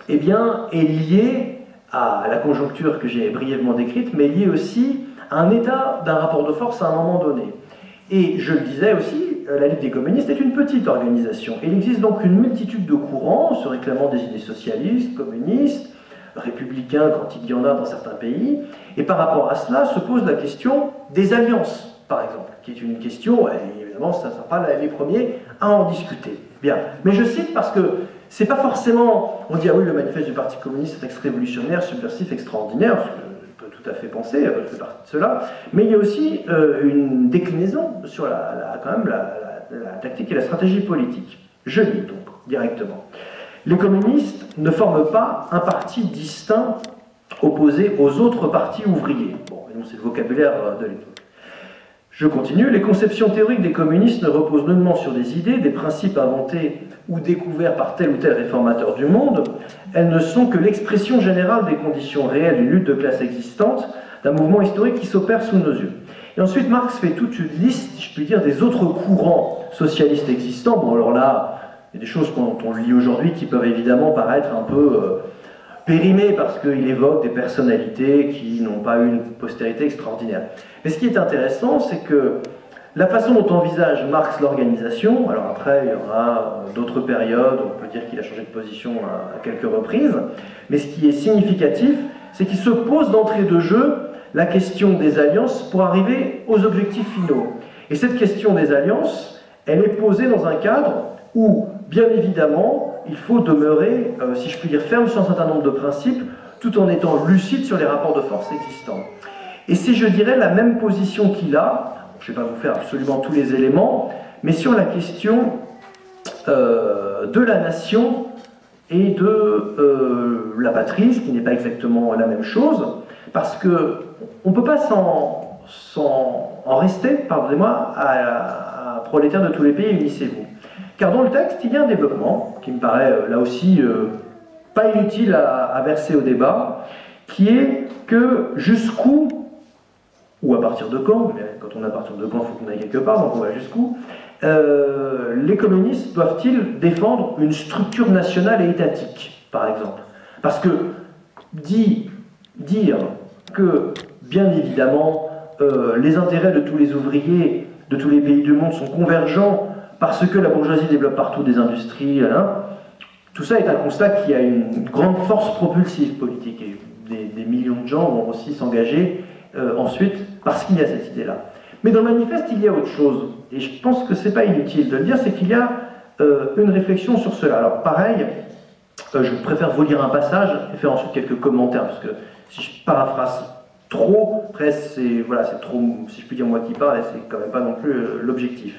eh bien, est lié à la conjoncture que j'ai brièvement décrite, mais lié aussi à un état d'un rapport de force à un moment donné. Et je le disais aussi, la Ligue des communistes est une petite organisation. Et il existe donc une multitude de courants se réclamant des idées socialistes, communistes, républicains quand il y en a dans certains pays. Et par rapport à cela se pose la question des alliances, par exemple, qui est une question, et évidemment, ça ne sera pas les premiers à en discuter. Bien, mais je cite parce que c'est pas forcément, on dit ah oui, le manifeste du Parti communiste est ex-révolutionnaire, subversif, extraordinaire, tout à fait penser, je fais partie de cela, mais il y a aussi une déclinaison sur quand même la tactique et la stratégie politique. Je lis donc directement. Les communistes ne forment pas un parti distinct opposé aux autres partis ouvriers. Bon, c'est le vocabulaire de l'époque. Je continue. Les conceptions théoriques des communistes ne reposent nullement sur des idées, des principes inventés ou découverts par tel ou tel réformateur du monde. Elles ne sont que l'expression générale des conditions réelles d'une lutte de classe existante, d'un mouvement historique qui s'opère sous nos yeux. Et ensuite, Marx fait toute une liste, je puis dire, des autres courants socialistes existants. Bon, alors là, il y a des choses qu'on lit aujourd'hui qui peuvent évidemment paraître un peu périmées parce qu'il évoque des personnalités qui n'ont pas eu une postérité extraordinaire. Mais ce qui est intéressant, c'est que la façon dont envisage Marx l'organisation, alors après il y aura d'autres périodes, on peut dire qu'il a changé de position à quelques reprises, mais ce qui est significatif, c'est qu'il se pose d'entrée de jeu la question des alliances pour arriver aux objectifs finaux. Et cette question des alliances, elle est posée dans un cadre où, bien évidemment, il faut demeurer, si je puis dire, ferme sur un certain nombre de principes, tout en étant lucide sur les rapports de force existants. Et c'est, je dirais, la même position qu'il a, je ne vais pas vous faire absolument tous les éléments, mais sur la question de la nation et de la patrie, ce qui n'est pas exactement la même chose, parce qu'on ne peut pas s'en en rester, pardonnez-moi, à prolétaires de tous les pays, unissez-vous. Car dans le texte, il y a un développement qui me paraît là aussi pas inutile à verser au débat, qui est que jusqu'où, ou à partir de quand, mais quand on est à partir de quand, il faut qu'on aille quelque part, donc on va jusqu'où, les communistes doivent-ils défendre une structure nationale et étatique, par exemple? Parce que dire que, bien évidemment, les intérêts de tous les ouvriers de tous les pays du monde sont convergents parce que la bourgeoisie développe partout des industries, tout ça est un constat qui a une grande force propulsive politique. Et des millions de gens vont aussi s'engager ensuite parce qu'il y a cette idée-là. Mais dans le manifeste, il y a autre chose. Et je pense que c'est pas inutile de le dire, c'est qu'il y a une réflexion sur cela. Alors pareil, je préfère vous lire un passage et faire ensuite quelques commentaires, parce que si je paraphrase trop, après c'est trop, si je puis dire moi qui parle, et c'est quand même pas non plus l'objectif.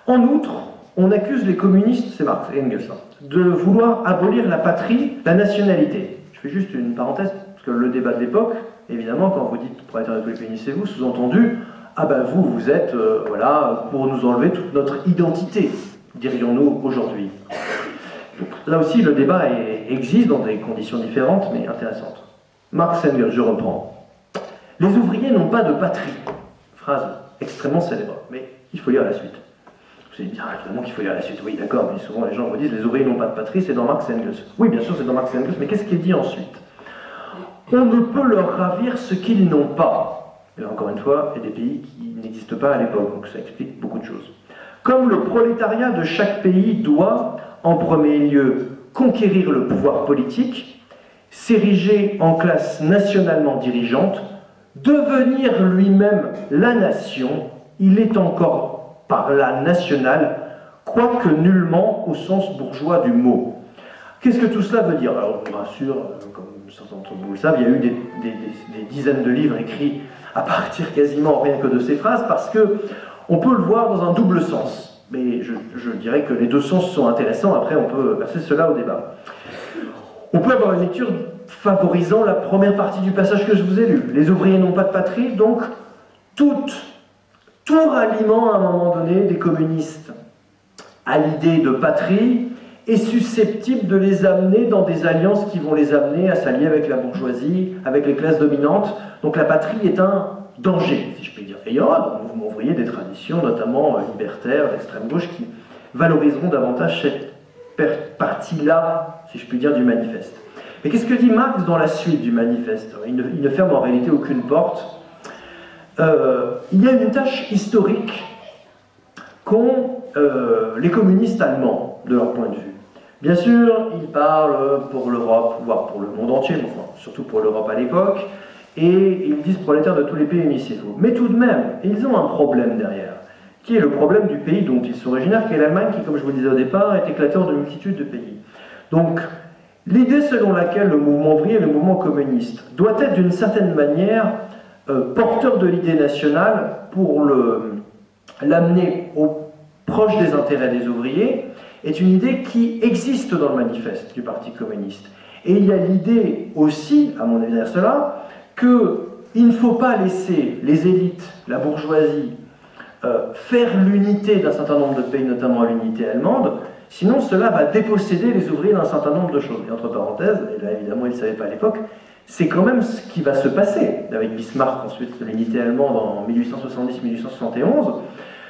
En outre, on accuse les communistes, c'est Marx et Engels, de vouloir abolir la patrie, la nationalité. Je fais juste une parenthèse, parce que le débat de l'époque, évidemment, quand vous dites prolétaires de tous les pays, unissez-vous, sous-entendu, ah ben vous êtes, voilà, pour nous enlever toute notre identité, dirions-nous aujourd'hui. Donc, là aussi, le débat existe dans des conditions différentes, mais intéressantes. Marx et Engels, je reprends. Les ouvriers n'ont pas de patrie. Phrase extrêmement célèbre, mais il faut lire la suite. Vous allez me dire, évidemment qu'il faut lire la suite. Oui, d'accord, mais souvent les gens vous disent, les ouvriers n'ont pas de patrie, c'est dans Marx et Engels. Oui, bien sûr, c'est dans Marx et Engels, mais qu'est-ce qui est dit ensuite? On ne peut leur ravir ce qu'ils n'ont pas. Et là, encore une fois, il y a des pays qui n'existent pas à l'époque, donc ça explique beaucoup de choses. Comme le prolétariat de chaque pays doit, en premier lieu, conquérir le pouvoir politique, s'ériger en classe nationalement dirigeante, devenir lui-même la nation, il est encore par là national, quoique nullement au sens bourgeois du mot. Qu'est-ce que tout cela veut dire? Alors, je vous rassure, comme certains d'entre vous le savent, il y a eu des dizaines de livres écrits à partir quasiment rien que de ces phrases, parce que on peut le voir dans un double sens. Mais je dirais que les deux sens sont intéressants, après on peut verser cela au débat. On peut avoir une lecture favorisant la première partie du passage que je vous ai lu. Les ouvriers n'ont pas de patrie, donc tout ralliement à un moment donné des communistes à l'idée de patrie est susceptible de les amener dans des alliances qui vont les amener à s'allier avec la bourgeoisie, avec les classes dominantes. Donc la patrie est un danger, si je puis dire. Et il y aura dans le mouvement ouvrier des traditions, notamment libertaires, d'extrême gauche, qui valoriseront davantage cette partie-là, si je puis dire, du manifeste. Mais qu'est-ce que dit Marx dans la suite du manifeste? Il ne ferme en réalité aucune porte. Il y a une tâche historique qu'ont les communistes allemands, de leur point de vue. Bien sûr, ils parlent pour l'Europe, voire pour le monde entier, mais enfin, surtout pour l'Europe à l'époque, et ils disent prolétaires de tous les pays, unissez-vous. Mais tout de même, ils ont un problème derrière, qui est le problème du pays dont ils sont originaires, qui est l'Allemagne, qui, comme je vous le disais au départ, est éclateur de multitudes de pays. Donc, l'idée selon laquelle le mouvement ouvrier et le mouvement communiste doit être d'une certaine manière porteur de l'idée nationale pour l'amener proche des intérêts des ouvriers, est une idée qui existe dans le manifeste du Parti communiste. Et il y a l'idée aussi, à mon avis derrière cela, qu'il ne faut pas laisser les élites, la bourgeoisie, faire l'unité d'un certain nombre de pays, notamment l'unité allemande, sinon cela va déposséder les ouvriers d'un certain nombre de choses. Et entre parenthèses, et là évidemment ils ne savaient pas à l'époque, c'est quand même ce qui va se passer avec Bismarck, ensuite l'unité allemande en 1870-1871.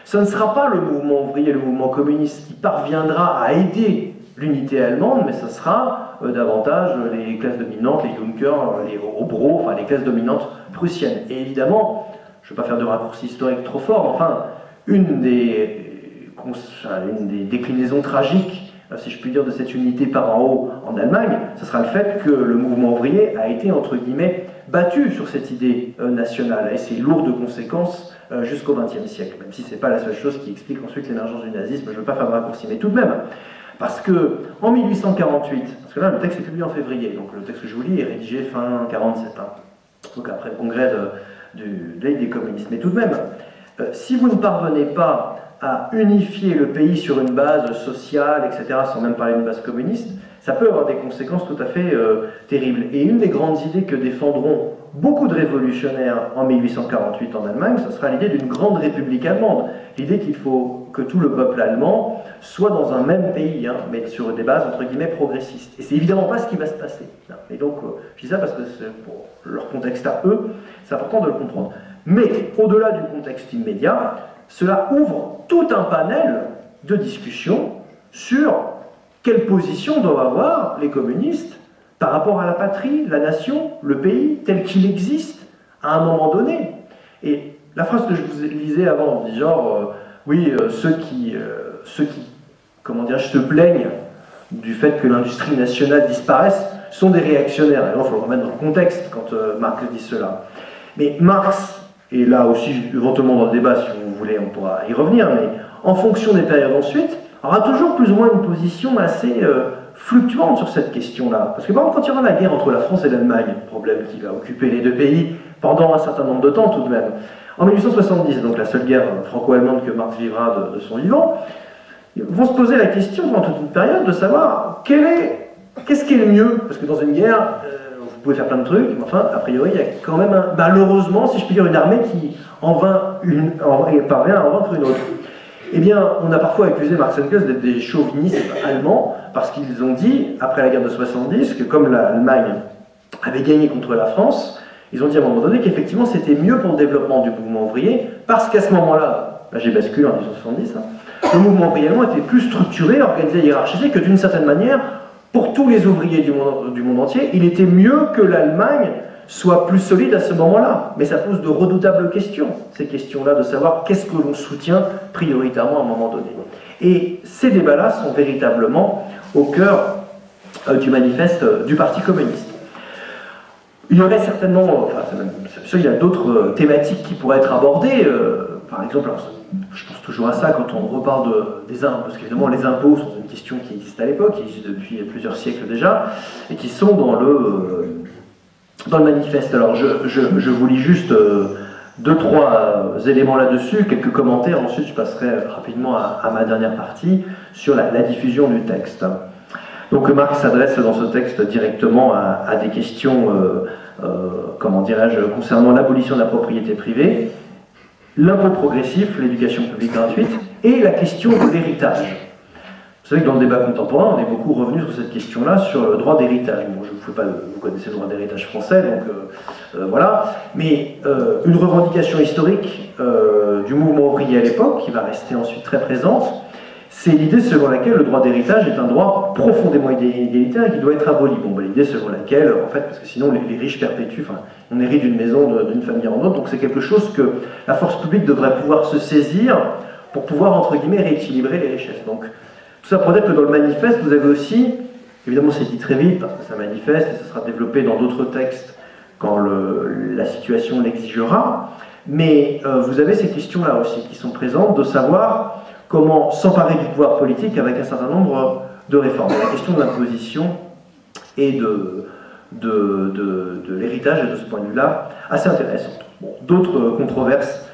Ce ne sera pas le mouvement ouvrier, le mouvement communiste qui parviendra à aider l'unité allemande, mais ce sera davantage les classes dominantes, les Junkers, les Hobro, enfin les classes dominantes prussiennes. Et évidemment, je ne vais pas faire de raccourci historique trop fort, enfin, une des déclinaisons tragiques, si je puis dire, de cette unité par en haut en Allemagne, ce sera le fait que le mouvement ouvrier a été, entre guillemets, battu sur cette idée nationale, et c'est lourd de conséquences jusqu'au XXe siècle, même si ce n'est pas la seule chose qui explique ensuite l'émergence du nazisme, je ne veux pas faire de raccourci, mais tout de même, parce que en 1848, parce que là le texte est publié en février, donc le texte que je vous lis est rédigé fin 1947, donc après le congrès de l'Aide des communistes, mais tout de même, si vous ne parvenez pas à unifier le pays sur une base sociale, etc., sans même parler d'une base communiste, ça peut avoir des conséquences tout à fait terribles. Et une des grandes idées que défendront beaucoup de révolutionnaires en 1848 en Allemagne, ce sera l'idée d'une grande république allemande. L'idée qu'il faut que tout le peuple allemand soit dans un même pays, hein, mais sur des bases entre guillemets progressistes. Et c'est évidemment pas ce qui va se passer. Et donc, je dis ça parce que pour leur contexte à eux, c'est important de le comprendre. Mais au-delà du contexte immédiat, cela ouvre tout un panel de discussions sur quelle position doivent avoir les communistes par rapport à la patrie, la nation, le pays, tel qu'il existe à un moment donné. Et la phrase que je vous lisais avant, on dit genre, ceux qui comment dire, se plaignent du fait que l'industrie nationale disparaisse sont des réactionnaires. Alors, il faut le remettre dans le contexte quand Marx dit cela. Mais Marx, et là aussi, éventuellement dans le débat, si vous voulez, on pourra y revenir, mais en fonction des périodes ensuite, aura toujours plus ou moins une position assez fluctuante sur cette question-là. Parce que par exemple, quand il y aura la guerre entre la France et l'Allemagne, problème qui va occuper les deux pays pendant un certain nombre de temps tout de même, en 1870, donc la seule guerre franco-allemande que Marx vivra de son vivant, vont se poser la question pendant toute une période de savoir qu'est-ce qui est le mieux. Parce que dans une guerre, vous pouvez faire plein de trucs, mais enfin, a priori, il y a quand même, malheureusement, si je puis dire, une armée qui parvient à en vaincre une autre. Eh bien, on a parfois accusé Marx et Engels d'être des chauvinistes allemands, parce qu'ils ont dit, après la guerre de 70, que comme l'Allemagne avait gagné contre la France, ils ont dit à un moment donné qu'effectivement c'était mieux pour le développement du mouvement ouvrier, parce qu'à ce moment-là j'ai basculé en 1970, le mouvement ouvrier allemand était plus structuré, organisé, hiérarchisé, que d'une certaine manière, pour tous les ouvriers du monde entier, il était mieux que l'Allemagne soit plus solide à ce moment-là. Mais ça pose de redoutables questions, ces questions-là, de savoir qu'est-ce que l'on soutient prioritairement à un moment donné. Et ces débats-là sont véritablement au cœur du manifeste du Parti communiste. Il y aurait certainement, c'est sûr, il y a d'autres thématiques qui pourraient être abordées, par exemple, alors, je pense toujours à ça quand on reparle des impôts, parce qu'évidemment les impôts sont une question qui existe à l'époque, qui existe depuis plusieurs siècles déjà, et qui sont dans le manifeste. Alors je vous lis juste deux, trois éléments là-dessus, quelques commentaires, ensuite je passerai rapidement à ma dernière partie sur la diffusion du texte. Donc Marx s'adresse dans ce texte directement à des questions, comment dirais-je, concernant l'abolition de la propriété privée, l'impôt progressif, l'éducation publique gratuite, et la question de l'héritage. Vous savez que dans le débat contemporain, on est beaucoup revenu sur cette question-là, sur le droit d'héritage. Bon, vous connaissez le droit d'héritage français, donc voilà. Mais une revendication historique du mouvement ouvrier à l'époque, qui va rester ensuite très présente, c'est l'idée selon laquelle le droit d'héritage est un droit profondément inégalitaire et qui doit être aboli. Bon, l'idée selon laquelle, en fait, parce que sinon les riches perpétuent, enfin, on hérite d'une maison, d'une famille en autre, donc c'est quelque chose que la force publique devrait pouvoir se saisir pour pouvoir, entre guillemets, rééquilibrer les richesses. Donc, tout ça pour dire que dans le manifeste, vous avez aussi, évidemment c'est dit très vite, parce que ça manifeste, et ça sera développé dans d'autres textes quand la situation l'exigera, mais vous avez ces questions-là aussi qui sont présentes, de savoir comment s'emparer du pouvoir politique avec un certain nombre de réformes. La question de l'imposition et de l'héritage est de ce point de vue-là assez intéressante. Bon, d'autres controverses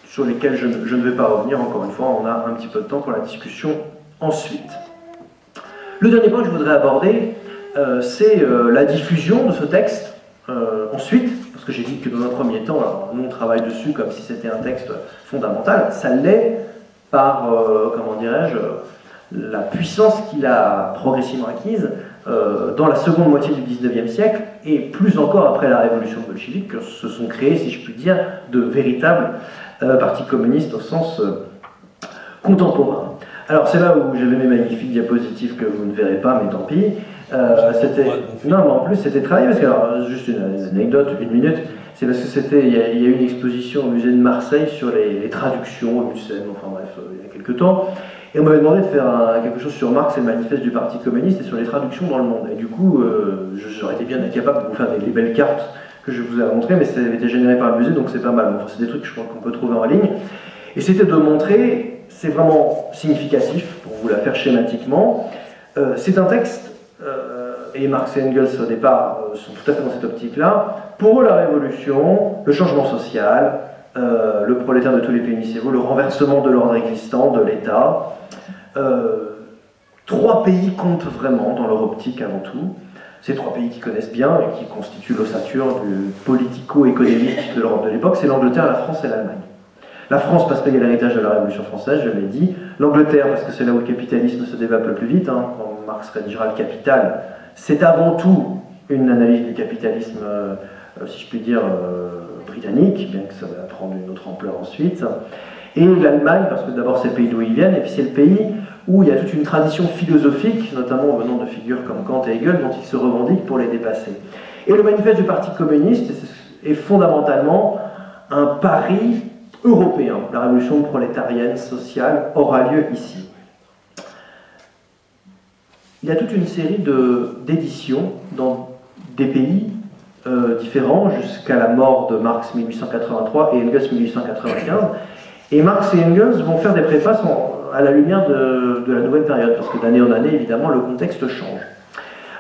sur lesquelles je ne vais pas revenir, encore une fois, on a un petit peu de temps pour la discussion ensuite. Le dernier point que je voudrais aborder, c'est la diffusion de ce texte ensuite, parce que j'ai dit que dans un premier temps, alors, nous on travaille dessus comme si c'était un texte fondamental, ça l'est par, comment dirais-je, la puissance qu'il a progressivement acquise dans la seconde moitié du XIXe siècle, et plus encore après la révolution bolchevique, que se sont créés, si je puis dire, de véritables partis communistes au sens contemporain. Alors c'est là où j'avais mes magnifiques diapositives que vous ne verrez pas, mais tant pis. Non, mais en plus c'était travaillé, parce que, alors, juste une anecdote, une minute, c'est parce que il y a eu une exposition au musée de Marseille sur les traductions au musée, enfin bref, il y a quelques temps, et on m'avait demandé de faire quelque chose sur Marx et le manifeste du Parti communiste et sur les traductions dans le monde. Et du coup, j'aurais été bien incapable de vous faire des belles cartes que je vous ai montrées, mais ça avait été généré par le musée, donc c'est pas mal. Enfin, c'est des trucs je crois qu'on peut trouver en ligne. Et c'était de montrer, c'est vraiment significatif pour vous la faire schématiquement, c'est un texte, et Marx et Engels au départ sont tout à fait dans cette optique-là. Pour eux, la révolution, le changement social, le prolétaire de tous les pays miséreux, le renversement de l'ordre existant, de l'État, 3 pays comptent vraiment dans leur optique avant tout. Ces 3 pays qui connaissent bien et qui constituent l'ossature du politico-économique de l'Europe de l'époque, c'est l'Angleterre, la France et l'Allemagne. La France parce qu'il y a l'héritage de la Révolution française, je l'ai dit. L'Angleterre parce que c'est là où le capitalisme se développe le plus vite. Quand Marx rédigera le Capital, c'est avant tout une analyse du capitalisme, si je puis dire, britannique, bien que ça va prendre une autre ampleur ensuite. Et l'Allemagne, parce que d'abord c'est le pays d'où ils viennent, et puis c'est le pays où il y a toute une tradition philosophique, notamment venant de figures comme Kant et Hegel, dont ils se revendiquent pour les dépasser. Et le manifeste du Parti communiste est fondamentalement un pari européen. La révolution prolétarienne, sociale, aura lieu ici. Il y a toute une série d'éditions dans des pays différents, jusqu'à la mort de Marx 1883 et Engels 1895. Et Marx et Engels vont faire des préfaces à la lumière de la nouvelle période, parce que d'année en année, évidemment, le contexte change.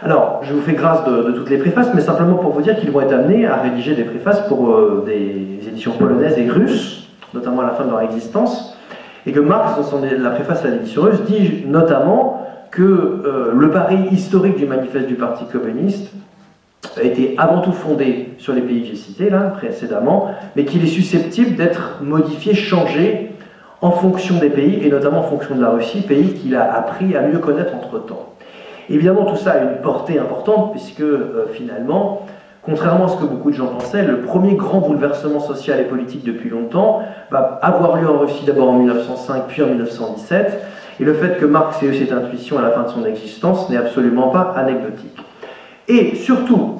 Alors, je vous fais grâce de toutes les préfaces, mais simplement pour vous dire qu'ils vont être amenés à rédiger des préfaces pour des éditions polonaises et russes, notamment à la fin de leur existence, et que Marx, dans la préface à l'édition russe, dit notamment que le pari historique du manifeste du Parti communiste a été avant tout fondé sur les pays que j'ai cités là, précédemment, mais qu'il est susceptible d'être modifié, changé en fonction des pays, et notamment en fonction de la Russie, pays qu'il a appris à mieux connaître entre-temps. Évidemment, tout ça a une portée importante, puisque finalement, contrairement à ce que beaucoup de gens pensaient, le premier grand bouleversement social et politique depuis longtemps va avoir lieu en Russie d'abord en 1905, puis en 1917, et le fait que Marx ait eu cette intuition à la fin de son existence n'est absolument pas anecdotique. Et surtout,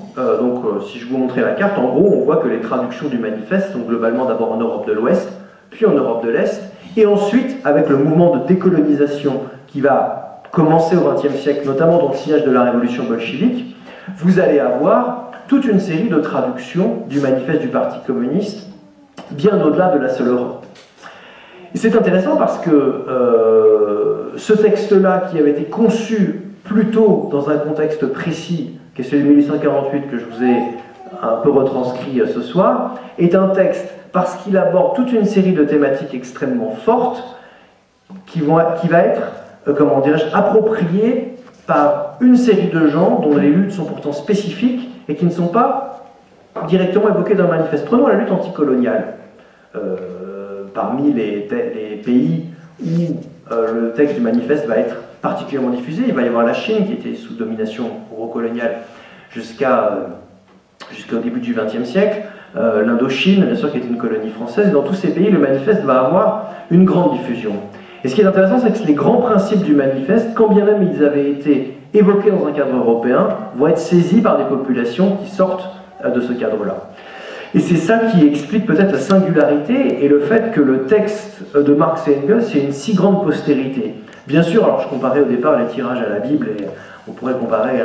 si je vous montrais la carte, en gros, on voit que les traductions du manifeste sont globalement d'abord en Europe de l'Ouest, puis en Europe de l'Est, et ensuite, avec le mouvement de décolonisation qui va commencer au XXe siècle, notamment dans le sillage de la révolution bolchevique, vous allez avoir toute une série de traductions du manifeste du Parti communiste, bien au-delà de la seule Europe. Et c'est intéressant parce que ce texte-là, qui avait été conçu plutôt dans un contexte précis, qui est celui de 1848 que je vous ai un peu retranscrit ce soir, est un texte parce qu'il aborde toute une série de thématiques extrêmement fortes qui va être, comment dirais-je, appropriée par une série de gens dont les luttes sont pourtant spécifiques et qui ne sont pas directement évoquées dans le manifeste. Prenons la lutte anticoloniale. Parmi les pays où le texte du manifeste va être particulièrement diffusé, il va y avoir la Chine qui était sous domination euro-coloniale jusqu'au début du XXe siècle, l'Indochine, bien sûr, qui était une colonie française. Dans tous ces pays, le manifeste va avoir une grande diffusion. Et ce qui est intéressant, c'est que les grands principes du manifeste, quand bien même ils avaient été évoqués dans un cadre européen, vont être saisis par des populations qui sortent de ce cadre-là. Et c'est ça qui explique peut-être la singularité et le fait que le texte de Marx et Engels ait une si grande postérité. Bien sûr, alors je comparais au départ les tirages à la Bible, et on pourrait comparer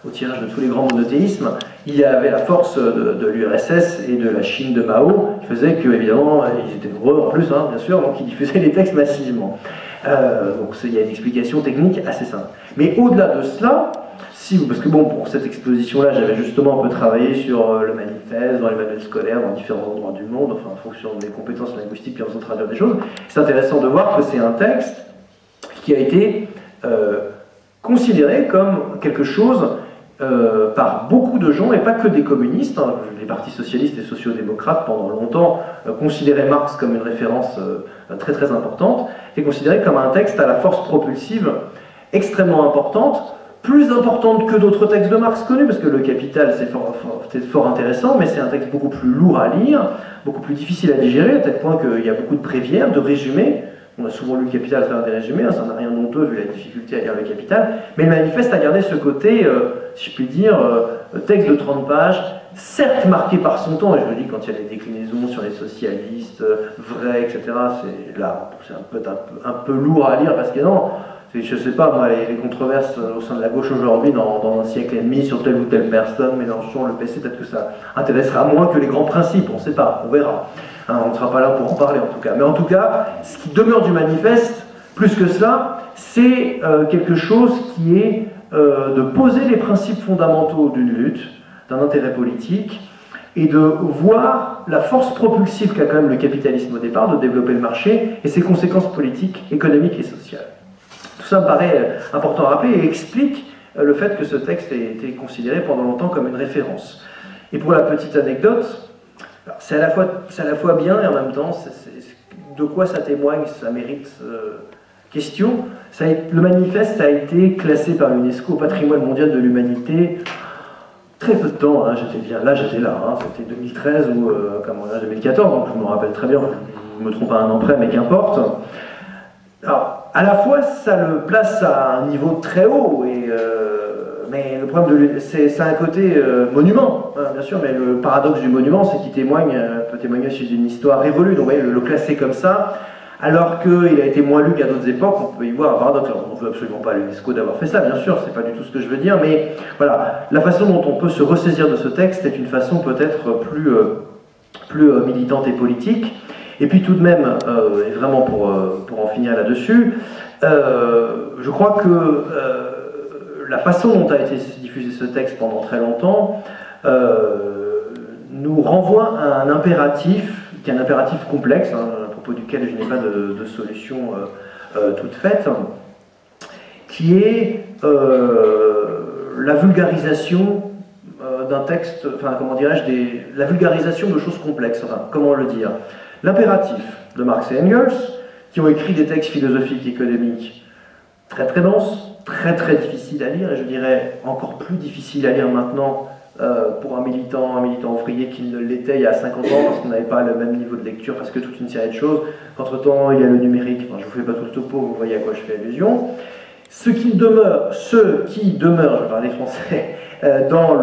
au tirage de tous les grands monothéismes. Il y avait la force de l'URSS et de la Chine de Mao, qui faisait que, évidemment, ils étaient nombreux en plus, bien sûr, donc ils diffusaient les textes massivement. Donc il y a une explication technique assez simple. Mais au-delà de cela, parce que bon, pour cette exposition-là, j'avais justement un peu travaillé sur le manifeste, dans les manuels scolaires, dans différents endroits du monde, enfin en fonction des compétences linguistiques, puis en faisant traduire des choses. C'est intéressant de voir que c'est un texte qui a été considéré comme quelque chose par beaucoup de gens, et pas que des communistes. Les partis socialistes et sociodémocrates, pendant longtemps, considéraient Marx comme une référence très très importante, et considéré comme un texte à la force propulsive extrêmement importante, plus importante que d'autres textes de Marx connus, parce que le Capital, c'est fort intéressant, mais c'est un texte beaucoup plus lourd à lire, beaucoup plus difficile à digérer, à tel point qu'il y a beaucoup de bréviaires, de résumés. On a souvent lu le Capital à travers des résumés, ça n'a rien d'honteux vu la difficulté à lire le Capital, mais le manifeste a gardé ce côté, si je puis dire, texte de 30 pages, certes marqué par son temps, et je le dis quand il y a des déclinaisons sur les socialistes, vrais, etc., c'est un peu lourd à lire, parce que non, je ne sais pas, moi, les controverses au sein de la gauche aujourd'hui, dans un siècle et demi, sur telle ou telle personne, Mélenchon, le PC, peut-être que ça intéressera moins que les grands principes, on ne sait pas, on verra. On ne sera pas là pour en parler en tout cas. Mais en tout cas, ce qui demeure du manifeste, plus que cela, c'est quelque chose qui est de poser les principes fondamentaux d'une lutte, d'un intérêt politique, et de voir la force propulsive qu'a quand même le capitalisme au départ, de développer le marché, et ses conséquences politiques, économiques et sociales. Tout ça me paraît important à rappeler et explique le fait que ce texte ait été considéré pendant longtemps comme une référence. Et pour la petite anecdote, c'est à la fois bien et en même temps, de quoi ça témoigne, ça mérite question. Le manifeste a été classé par l'UNESCO au patrimoine mondial de l'humanité très peu de temps, hein, j'étais là, hein, c'était 2013 ou 2014, donc je me rappelle très bien, je me trompe à un an près, mais qu'importe. Alors, à la fois, ça le place à un niveau très haut, mais le problème, c'est un côté monument, hein, bien sûr, mais le paradoxe du monument, c'est qu'il peut témoigner sur une histoire révolue. Donc, vous voyez, le classer comme ça, alors qu'il a été moins lu qu'à d'autres époques, on peut y voir un paradoxe. Alors, on ne veut absolument pas à l'UNESCO d'avoir fait ça, bien sûr, c'est pas du tout ce que je veux dire, mais voilà, la façon dont on peut se ressaisir de ce texte est une façon peut-être plus militante et politique. Et puis tout de même, et vraiment pour en finir là-dessus, je crois que la façon dont a été diffusé ce texte pendant très longtemps nous renvoie à un impératif, qui est un impératif complexe, hein, à propos duquel je n'ai pas de solution toute faite, qui est la vulgarisation d'un texte, enfin comment dirais-je, la vulgarisation de choses complexes, enfin comment le dire. L'impératif de Marx et Engels, qui ont écrit des textes philosophiques et économiques très très denses, très très difficiles à lire, et je dirais encore plus difficiles à lire maintenant pour un militant ouvrier qu'il ne l'était il y a 50 ans, parce qu'on n'avait pas le même niveau de lecture, parce que toute une série de choses. Entre-temps, il y a le numérique, enfin, je ne vous fais pas tout le topo, vous voyez à quoi je fais allusion. Ceux qui demeurent, je vais parler français, dans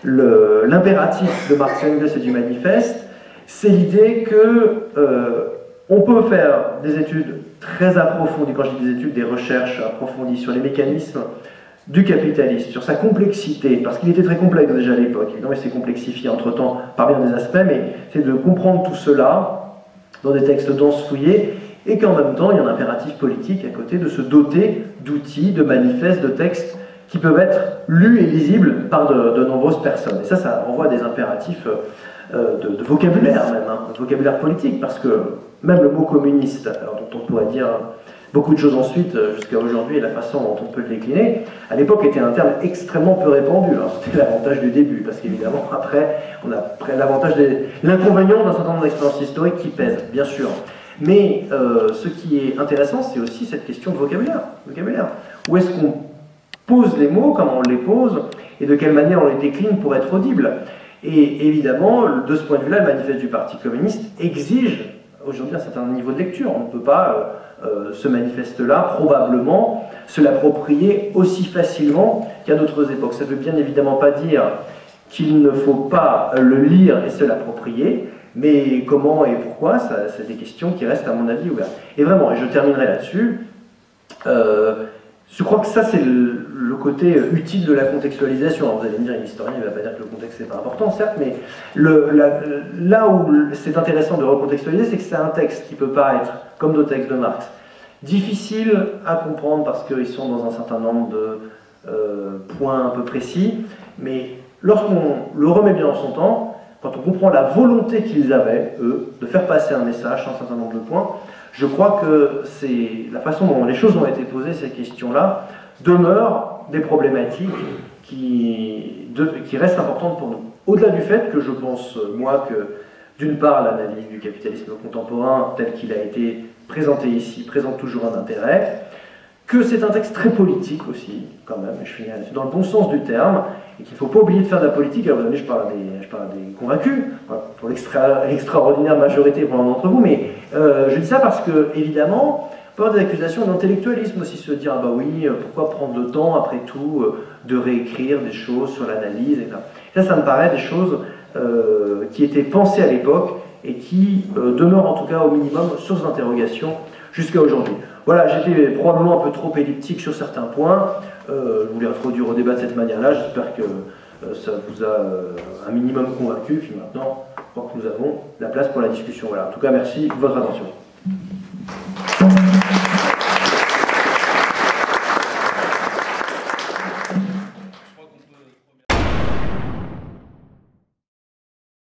l'impératif de Marx et Engels et du manifeste, c'est l'idée que on peut faire des études très approfondies, quand je dis des études, des recherches approfondies sur les mécanismes du capitalisme, sur sa complexité, parce qu'il était très complexe déjà à l'époque, évidemment il s'est complexifié entre-temps par bien des aspects, mais c'est de comprendre tout cela dans des textes denses fouillés, et qu'en même temps il y a un impératif politique à côté de se doter d'outils, de manifestes, de textes qui peuvent être lus et lisibles par de nombreuses personnes. Et ça renvoie à des impératifs de vocabulaire même, hein, de vocabulaire politique, parce que même le mot communiste, alors dont on pourrait dire beaucoup de choses ensuite, jusqu'à aujourd'hui, et la façon dont on peut le décliner, à l'époque était un terme extrêmement peu répandu. C'était l'avantage du début, parce qu'évidemment, après, on a l'inconvénient d'un certain nombre d'expériences historiques qui pèsent, bien sûr. Mais ce qui est intéressant, c'est aussi cette question de vocabulaire. Où est-ce qu'on pose les mots, comment on les pose, et de quelle manière on les décline pour être audible. Et évidemment, de ce point de vue-là, le manifeste du Parti communiste exige aujourd'hui un certain niveau de lecture. On ne peut pas, ce manifeste-là, probablement, se l'approprier aussi facilement qu'à d'autres époques. Ça ne veut bien évidemment pas dire qu'il ne faut pas le lire et se l'approprier, mais comment et pourquoi, c'est des questions qui restent à mon avis ouvertes. Et vraiment, et je terminerai là-dessus, je crois que ça c'est le côté utile de la contextualisation. Alors vous allez me dire, l'historien ne va pas dire que le contexte n'est pas important, certes, mais là où c'est intéressant de recontextualiser, c'est que c'est un texte qui ne peut pas être, comme d'autres textes de Marx, difficile à comprendre parce qu'ils sont dans un certain nombre de points un peu précis, mais lorsqu'on le remet bien en son temps, quand on comprend la volonté qu'ils avaient, eux, de faire passer un message sur un certain nombre de points, je crois que c'est la façon dont les choses ont été posées, ces questions-là, demeurent des problématiques qui restent importantes pour nous. Au-delà du fait que je pense, moi, que d'une part, l'analyse du capitalisme contemporain, tel qu'il a été présenté ici, présente toujours un intérêt, que c'est un texte très politique aussi, quand même, je finis là-dessus, dans le bon sens du terme, et qu'il ne faut pas oublier de faire de la politique. Alors, je parle des convaincus, pour l'extraordinaire majorité pour l'un d'entre vous, mais je dis ça parce que, évidemment, on peut avoir des accusations d'intellectualisme aussi, se dire, ah bah oui, pourquoi prendre le temps, après tout, de réécrire des choses sur l'analyse, etc. Ça me paraît des choses qui étaient pensées à l'époque et qui demeurent en tout cas au minimum source d'interrogation jusqu'à aujourd'hui. Voilà, j'étais probablement un peu trop elliptique sur certains points. Je voulais introduire au débat de cette manière-là. J'espère que ça vous a un minimum convaincu. Puis maintenant, je crois que nous avons la place pour la discussion. Voilà. En tout cas, merci de votre attention.